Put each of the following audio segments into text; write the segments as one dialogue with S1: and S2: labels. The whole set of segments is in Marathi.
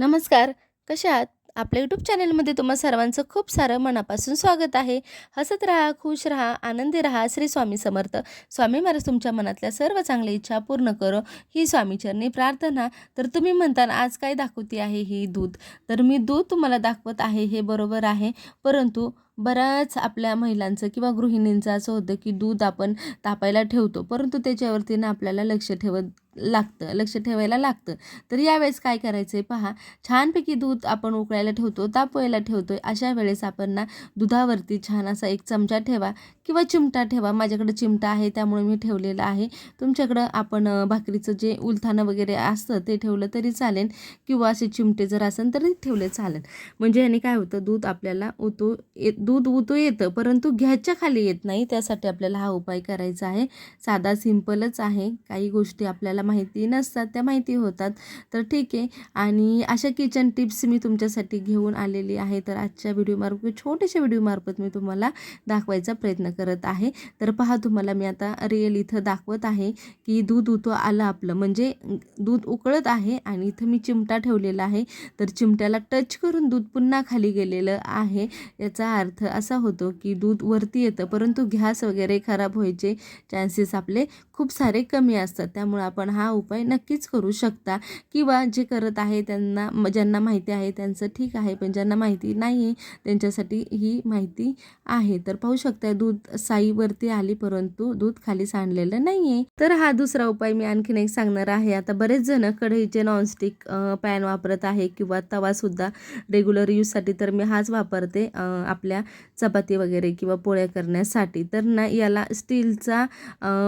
S1: नमस्कार. कशा आहात? आपल्या यूट्यूब चॅनलमध्ये तुम्हा सर्वांचं खूप सारं मनापासून स्वागत आहे. हसत राहा, खुश राहा, आनंदी राहा. श्री स्वामी समर्थ. स्वामी महाराज तुमच्या मनातल्या सर्व चांगल्या इच्छा पूर्ण करो, ही स्वामीचरणी प्रार्थना. तर तुम्ही म्हणता आज काय दाखवते आहे ही दूध? तर मी दूध तुम्हाला दाखवत आहे हे बरोबर आहे. परंतु बऱ्याच आपल्या महिलांचं किंवा गृहिणींचं असं होतं की दूध आपण तापायला ठेवतो, परंतु त्याच्यावरती ना आपल्याला लक्ष ठेवायला लागतं. तर यावेळेस काय करायचं आहे पहा, छानपैकी दूध आपण उकळायला ठेवतो, तापवायला ठेवतो. अशा वेळेस आपण ना दुधावरती छान असा एक चमचा ठेवा किंवा चिमटा ठेवा. माझ्याकडे चिमटा आहे त्यामुळे मी ठेवलेला आहे. तुमच्याकडं आपण भाकरीचं जे उलथानं वगैरे असतं ते ठेवलं तरी चालेल किंवा असे चिमटे जर असेल तरी ठेवले चालेल. म्हणजे याने काय होतं, दूध आपल्याला दूध उतू येतं परंतु गॅसच्या खाली येत नाही. त्यासाठी आपल्याला हा उपाय करायचा आहे. साधा सिंपलच आहे. काही गोष्टी आपल्याला माहिती नसतात, त्या माहिती होतात. तर ठीक आहे. आणि अशा किचन टिप्स मी तुमच्यासाठी घेऊन आलेली आहे. तर आजच्या व्हिडिओमार्फत, छोट्याशा व्हिडिओमार्फत मी तुम्हाला दाखवायचा प्रयत्न करत आहे. तर पहा, तुम्हाला मी आता रिअल इथं दाखवत आहे की दूध आलं आपलं, म्हणजे दूध उकळत आहे आणि इथं मी चिमटा ठेवलेला आहे. तर चिमट्याला टच करून दूध पुन्हा खाली गेलेलं आहे. याचा अर्थ असा होतो की दूध वरती येतं, परंतु गॅस वगैरे खराब व्हायचे चान्सेस आपले खूप सारे कमी असतात. त्यामुळे आपण हा उपाय नक्कीच करू शकता. किंवा जे करत आहे त्यांना, ज्यांना माहिती आहे त्यांचं ठीक आहे, पण ज्यांना माहिती नाही आहे त्यांच्यासाठी ही माहिती आहे. तर पाहू शकता, दूध साईवरती आली परंतु दूध खाली सांडलेलं नाही आहे. तर हा दुसरा उपाय मी आणखीन एक सांगणार आहे. आता बरेच जण कढईचे नॉनस्टिक पॅन वापरत आहे किंवा तवासुद्धा रेग्युलर यूजसाठी. तर मी हाच वापरते आपल्या चपाती वगैरे किंवा पोळ्या करण्यासाठी. तर ना याला स्टीलचा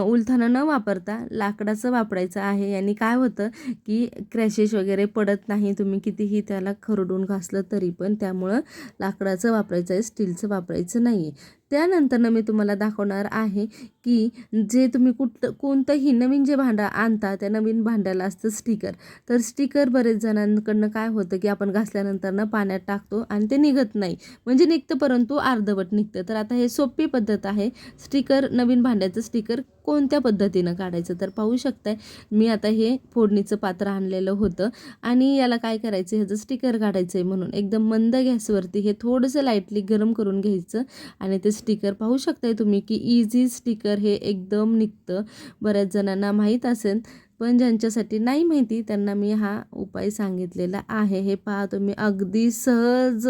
S1: उलथानं न वापरता लाकडाचं वापरायचं आहे. यांनी काय होतं की क्रॅशेस वगैरे पडत नाही, तुम्ही कितीही त्याला खरडून घासलं तरी पण. त्यामुळं लाकडाचं वापरायचं आहे, स्टीलचं वापरायचं नाही आहे. त्यानंतरनं मी तुम्हाला दाखवणार आहे की जे तुम्ही कोणतंही नवीन जे भांडं आणता त्या नवीन भांड्याला असतं स्टिकर. तर स्टिकर बरेच जणांकडनं काय होतं की आपण घासल्यानंतरनं पाण्यात टाकतो आणि ते निघत नाही, म्हणजे निघतं परंतु अर्धवट निघतं. तर आता हे सोपी पद्धत आहे. स्टिकर, नवीन भांड्याचं स्टिकर कोणत्या पद्धतीनं काढायचं तर पाहू शकताय. मी आता हे फोडणीचं पात्र आणलेलं होतं आणि याला काय करायचं, ह्याचं स्टिकर काढायचं आहे म्हणून एकदम मंद गॅसवरती हे थोडंसं लाईटली गरम करून घ्यायचं आणि ते स्टिकर पाहू शकताय तुम्ही की इझी स्टिकर हे एकदम निघतं. बऱ्याच जणांना माहीत असेल, पण ज्यांच्यासाठी नाही माहिती त्यांना मी हा उपाय सांगितलेला आहे. हे पहा तुम्ही, अगदी सहज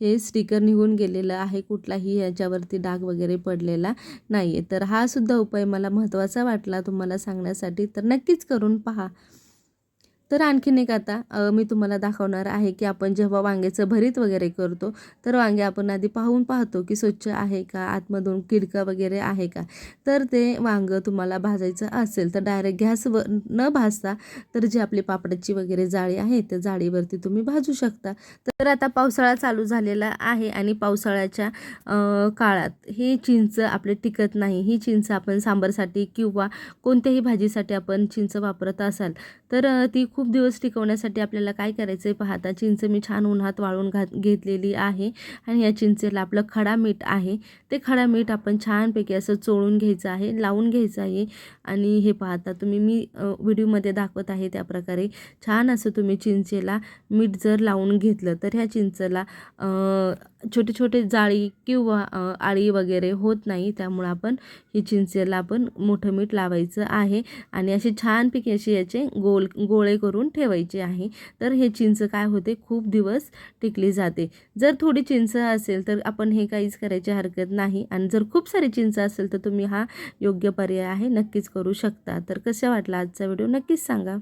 S1: हे स्टिकर निघून गेलेलं आहे. कुठलाही याच्यावरती डाग वगैरे पडलेला नाही आहे. तर हा सुद्धा उपाय मला महत्त्वाचा वाटला तुम्हाला सांगण्यासाठी, तर नक्कीच करून पहा. तर आणखीन एक आता मी तुम्हाला दाखवणार आहे की आपण जेव्हा वांग्याचं भरीत वगैरे करतो, तर वांगे आपण आधी पाहतो की स्वच्छ आहे का, आतमधून किडका वगैरे आहे का. तर ते वांगं तुम्हाला भाजायचं असेल तर डायरेक्ट गॅसवर न भाजता, तर जी आपली पापडाची वगैरे जाळी आहे त्या जाळीवरती तुम्ही भाजू शकता. तर आता पावसाळा चालू झालेला आहे आणि पावसाळ्याच्या काळात ही चिंच आपले टिकत नाही. ही चिंच आपण सांबारसाठी किंवा कोणत्याही भाजीसाठी आपण चिंच वापरत असाल तर ती खूप दिवस टिकवण्यासाठी आपल्याला काय करायचं आहे पाहता, चिंच मी छान उन्हात वाळून घेतलेली आहे आणि या चिंचेला आपलं खडा मीठ आहे, ते खडा मीठ आपण छानपैकी असं चोळून घ्यायचं आहे, लावून घ्यायचं आहे. आणि हे पाहता तुम्ही, मी व्हिडिओमध्ये दाखवत आहे त्याप्रकारे छान असं तुम्ही चिंचेला मीठ जर लावून घेतलं तर ह्या चिंचेला छोटे छोटे जाळी किंवा आळी वगैरे होत नाही. त्यामुळे आपण ही चिंचेला आपण मोठं मीठ लावायचं आहे आणि असे छानपैकी असे याचे गोळे करून ठेवायचे आहे. तर हे चिंच काय होते, खूप दिवस टिकली जाते. जर थोडी चिंच असेल तर आपण हे काहीच करायची हरकत नाही आणि जर खूप सारी चिंच असेल तर तुम्ही हा योग्य पर्याय आहे, नक्कीच करू शकता. तर कसा वाटला आजचा व्हिडिओ नक्कीच सांगा.